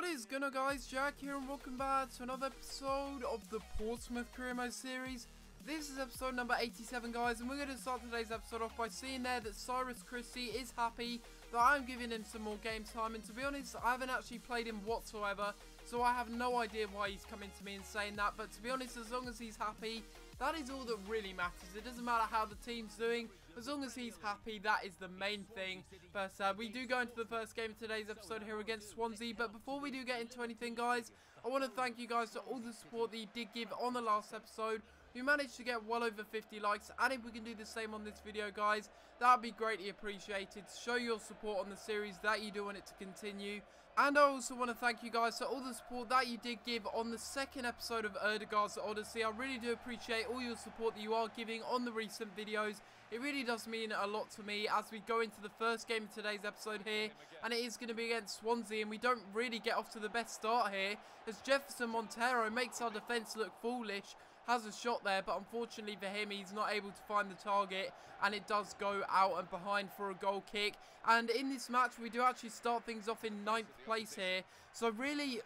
What is going on, guys? Jack here and welcome back to another episode of the Portsmouth Career Mode series. This is episode number 87, guys, and we're going to start today's episode off by seeing there that Cyrus Christie is happy that I'm giving him some more game time, and to be honest, I haven't actually played him whatsoever, so I have no idea why he's coming to me and saying that. But to be honest, as long as he's happy, that is all that really matters. It doesn't matter how the team's doing, as long as he's happy, that is the main thing. But we do go into the first game of today's episode here against Swansea. But before we do get into anything, guys, I want to thank you guys for all the support that you did give on the last episode. We managed to get well over 50 likes, and if we can do the same on this video, guys, that would be greatly appreciated. Show your support on the series that you do want it to continue. And I also want to thank you guys for all the support that you did give on the second episode of Ødgeaards Odyssey. I really do appreciate all your support that you are giving on the recent videos. It really does mean a lot to me as we go into the first game of today's episode here, and it is going to be against Swansea, and we don't really get off to the best start here as Jefferson Montero makes our defence look foolish. Has a shot there, but unfortunately for him, he's not able to find the target, and it does go out and behind for a goal kick. And in this match, we do actually start things off in 9th place here. So really,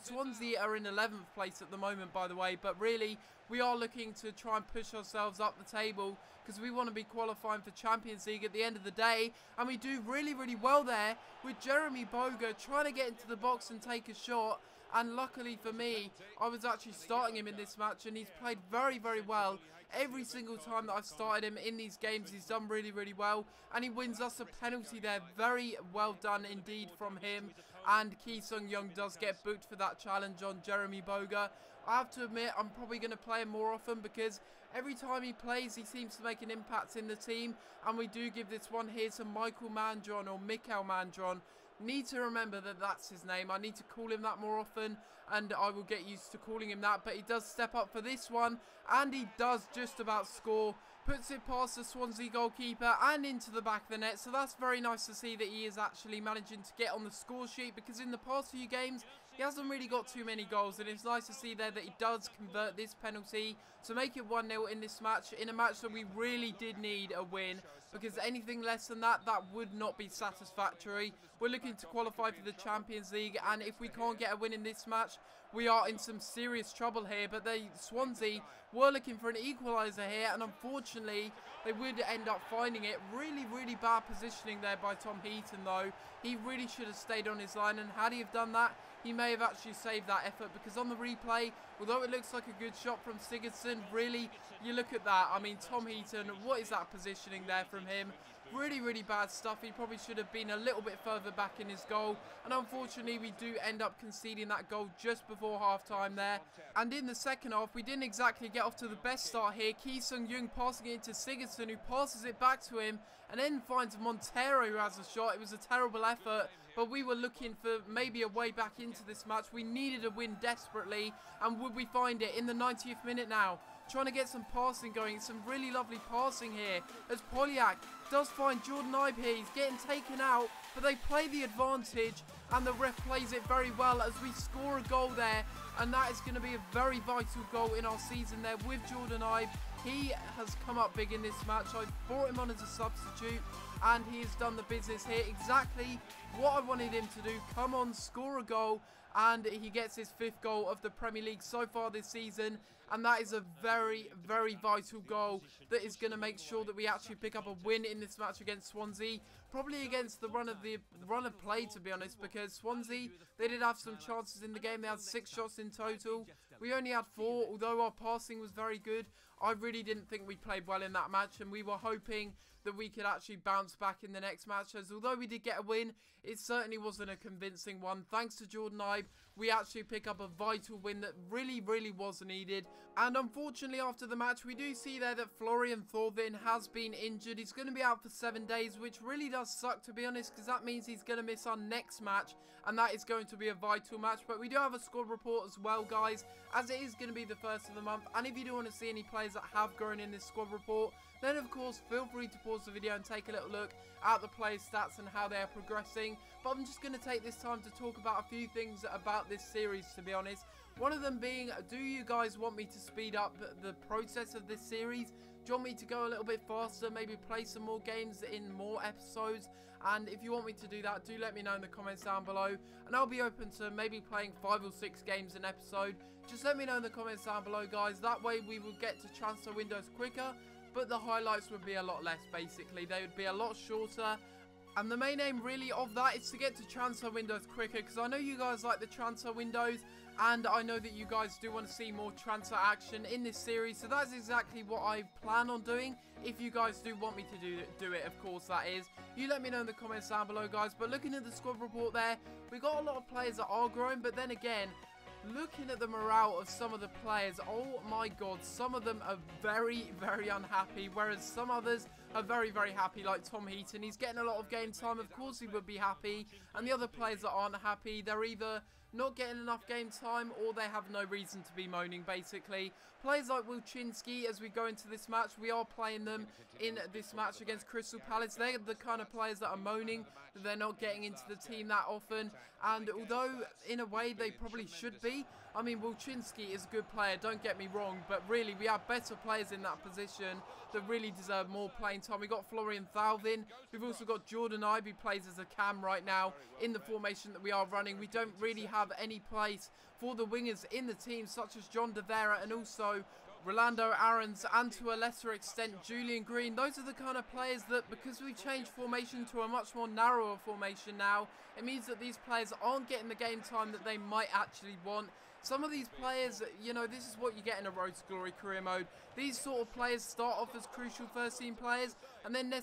Swansea are in 11th place at the moment, by the way, but really, we are looking to try and push ourselves up the table because we want to be qualifying for Champions League at the end of the day. And we do really, really well there with Jeremy Boga trying to get into the box and take a shot. And luckily for me, I was actually starting him in this match, and he's played very, very well. Every single time that I've started him in these games, he's done really, really well. And he wins us a penalty there. Very well done indeed from him. And Ki Sung-young does get booked for that challenge on Jeremy Boga. I have to admit, I'm probably going to play him more often because every time he plays, he seems to make an impact in the team. And we do give this one here to Michael Mandron, or Mikel Mandron. Need to remember that that's his name. I need to call him that more often, and I will get used to calling him that. But he does step up for this one, and he does just about score. Puts it past the Swansea goalkeeper and into the back of the net. So that's very nice to see that he is actually managing to get on the score sheet, because in the past few games, he hasn't really got too many goals. And it's nice to see there that he does convert this penalty to make it 1-0 in this match. In a match that we really did need a win, because anything less than that, that would not be satisfactory. We're looking to qualify for the Champions League, and if we can't get a win in this match, we are in some serious trouble here. But Swansea were looking for an equaliser here, and unfortunately they would end up finding it. Really, really bad positioning there by Tom Heaton though. He really should have stayed on his line, and had he have done that, he may have actually saved that effort, because on the replay, although it looks like a good shot from Sigurdsson, really, you look at that, I mean, Tom Heaton, what is that positioning there from him? Really, really bad stuff. He probably should have been a little bit further back in his goal, and unfortunately we do end up conceding that goal just before half-time there. And in the second half, we didn't exactly get off to the best start here. Ki Sung-young passing it into Sigurdsson, who passes it back to him, and then finds Montero, who has a shot. It was a terrible effort, but we were looking for maybe a way back into this match. We needed a win desperately, and would we find it in the 90th minute now? Trying to get some passing going, some really lovely passing here as Polyak does find Jordan Ibe here. He's getting taken out, but they play the advantage, and the ref plays it very well as we score a goal there, and that is going to be a very vital goal in our season there with Jordan Ibe. He has come up big in this match. I brought him on as a substitute, and he has done the business here. Exactly what I wanted him to do. Come on, score a goal, and he gets his 5th goal of the Premier League so far this season, and that is a very, very vital goal that is going to make sure that we actually pick up a win in this match against Swansea. Probably against the run of play, to be honest, because Swansea, they did have some chances in the game. They had 6 shots in total. We only had 4, although our passing was very good. I really didn't think we played well in that match, and we were hoping that we could actually bounce back in the next match, as although we did get a win, it certainly wasn't a convincing one. Thanks to Jordan Ibe, we actually pick up a vital win that really, really was needed. And unfortunately, after the match, we do see there that Florian Thorvin has been injured. He's going to be out for 7 days, which really does suck, to be honest, because that means he's going to miss our next match, and that is going to be a vital match. But we do have a squad report as well, guys, as it is going to be the first of the month, and if you do want to see any players that have grown in this squad report, then of course feel free to pause the video and take a little look at the players' stats and how they are progressing. But I'm just going to take this time to talk about a few things about this series, to be honest. One of them being, do you guys want me to speed up the process of this series? Do you want me to go a little bit faster, maybe play some more games in more episodes? And if you want me to do that, do let me know in the comments down below, and I'll be open to maybe playing 5 or 6 games an episode. Just let me know in the comments down below, guys. That way we will get to transfer windows quicker, but the highlights would be a lot less, basically. They would be a lot shorter. And the main aim really of that is to get to transfer windows quicker, because I know you guys like the transfer windows, and I know that you guys do want to see more transfer action in this series. So that's exactly what I plan on doing. If you guys do want me to do it, of course that is. You let me know in the comments down below, guys. But looking at the squad report there, we got a lot of players that are growing, but then again, looking at the morale of some of the players, oh my god, some of them are very, very unhappy, whereas some others are very, very happy, like Tom Heaton. He's getting a lot of game time, of course he would be happy, and the other players that aren't happy, they're either not getting enough game time or they have no reason to be moaning, basically. Players like Wilczynski, as we go into this match, we are playing them in this match against Crystal Palace. They're the kind of players that are moaning that they're not getting into the team that often, and although in a way they probably should be, I mean, Wilczynski is a good player, don't get me wrong, but really we have better players in that position that really deserve more playing time. We've got Florian Thauvin, we've also got Jordan Ibe, who plays as a cam right now in the formation that we are running. We don't really have any place for the wingers in the team, such as John De Vera and also Rolando Aarons, and to a lesser extent Julian Green. Those are the kind of players that, because we've changed formation to a much more narrower formation now, it means that these players aren't getting the game time that they might actually want. Some of these players, you know, this is what you get in a Road to Glory career mode. These sort of players start off as crucial first team players, and then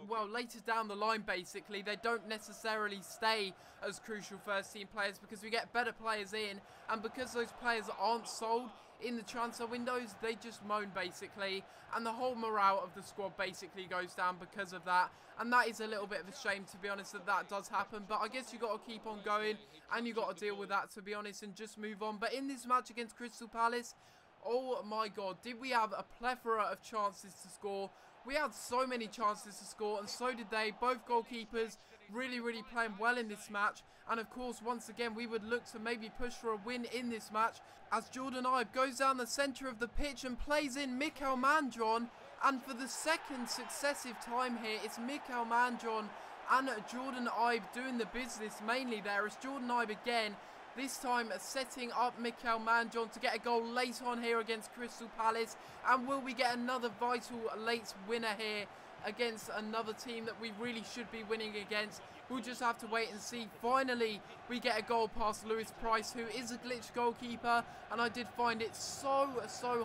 well, later down the line, basically, they don't necessarily stay as crucial first team players because we get better players in, and because those players aren't sold in the transfer windows, they just moan, basically, and the whole morale of the squad basically goes down because of that. And that is a little bit of a shame, to be honest, that does happen, but I guess you got to keep on going and you got to deal with that, to be honest, and just move on. But in this match against Crystal Palace, oh my god, did we have a plethora of chances to score. We had so many chances to score, and so did they. Both goalkeepers really, really playing well in this match. And of course, once again, we would look to maybe push for a win in this match, as Jordan Ibe goes down the centre of the pitch and plays in Mikael Mandron. And for the second successive time here, it's Mikael Mandron and Jordan Ibe doing the business mainly there. It's Jordan Ibe again, this time setting up Mikael Mandron to get a goal late on here against Crystal Palace. And will we get another vital late winner here against another team that we really should be winning against? We'll just have to wait and see. Finally, we get a goal past Lewis Price, who is a glitch goalkeeper, and I did find it so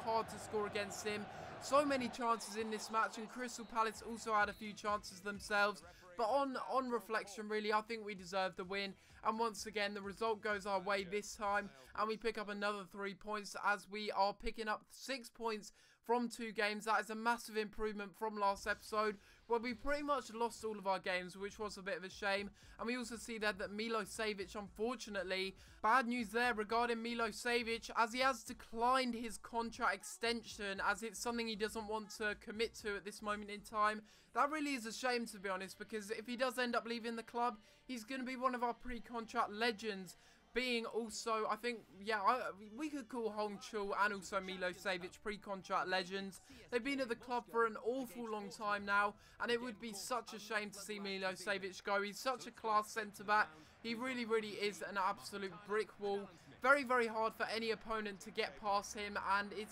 hard to score against him. So many chances in this match, and Crystal Palace also had a few chances themselves. But on reflection, really, I think we deserve the win. And once again, the result goes our way this time, and we pick up another 3 points, as we are picking up 6 points from 2 games. That is a massive improvement from last episode, where we pretty much lost all of our games, which was a bit of a shame. And we also see there that Milosevic, unfortunately, bad news there regarding Milosevic, as he has declined his contract extension, as it's something he doesn't want to commit to at this moment in time. That really is a shame, to be honest, because if he does end up leaving the club, he's going to be one of our pre-contract legends. Being also, I think, yeah, we could call Hong Chul and also Milosevic pre-contract legends. They've been at the club for an awful long time now, and it would be such a shame to see Milosevic go. He's such a class centre-back. He really, really is an absolute brick wall. Very, very hard for any opponent to get past him, and it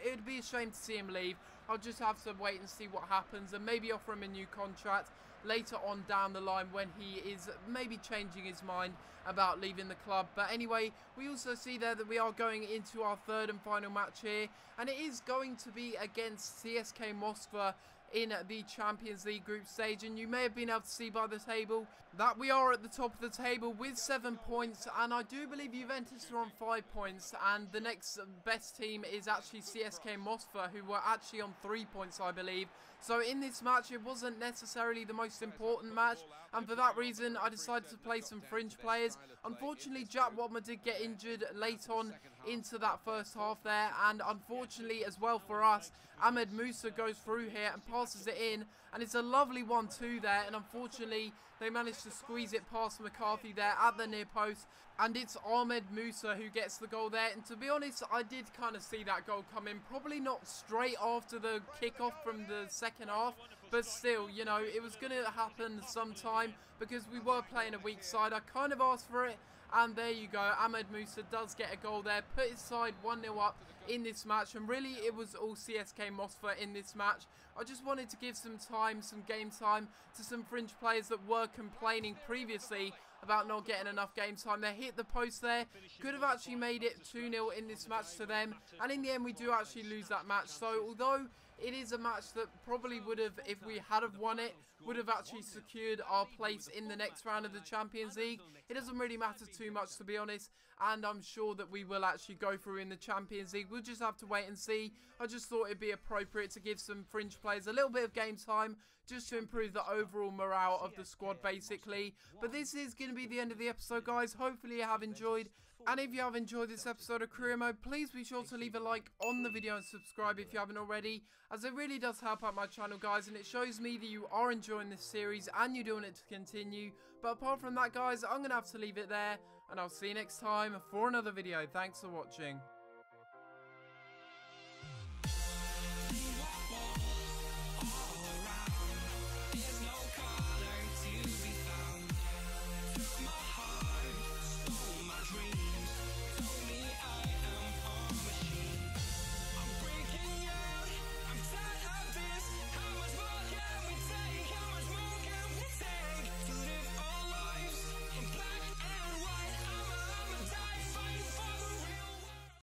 would be a shame to see him leave. I'll just have to wait and see what happens, and maybe offer him a new contract later on down the line when he is maybe changing his mind about leaving the club. But anyway, we also see there that we are going into our third and final match here, and it is going to be against CSK Moscow in the Champions League group stage. And you may have been able to see by the table that we are at the top of the table with 7 points, and I do believe Juventus are on 5 points, and the next best team is actually CSK Moscow, who were actually on 3 points, I believe. So in this match, it wasn't necessarily the most important match, and for that reason, I decided to play some fringe players. Unfortunately, Jack Wadmer did get injured late on into that first half there, and unfortunately as well for us, Ahmed Mouya goes through here and passes it in, and it's a lovely 1-2 there, and unfortunately they managed to squeeze it past McCarthy there at the near post, and it's Ahmed Mouya who gets the goal there. And to be honest, I did kind of see that goal come in, probably not straight after the kickoff from the second half, but still, you know, it was going to happen sometime because we were playing a weak side. I kind of asked for it, and there you go. Ahmed Mouya does get a goal there, put his side 1-0 up in this match, and really it was all CSK Moscow in this match. I just wanted to give some time, some game time to some fringe players that were complaining previously about not getting enough game time. They hit the post there, could have actually made it 2-0 in this match to them, and in the end we do actually lose that match. So although it is a match that probably would have, if we had have won it, would have actually secured our place in the next round of the Champions League, it doesn't really matter too much, to be honest, and I'm sure that we will actually go through in the Champions League. We'll just have to wait and see. I just thought it'd be appropriate to give some fringe players a little bit of game time just to improve the overall morale of the squad, basically. But this is going to be the end of the episode, guys. Hopefully you have enjoyed. And if you have enjoyed this episode of Career Mode, please be sure to leave a like on the video and subscribe if you haven't already, as it really does help out my channel, guys, and it shows me that you are enjoying this series and you're doing it to continue. But apart from that, guys, I'm going to have to leave it there, and I'll see you next time for another video. Thanks for watching.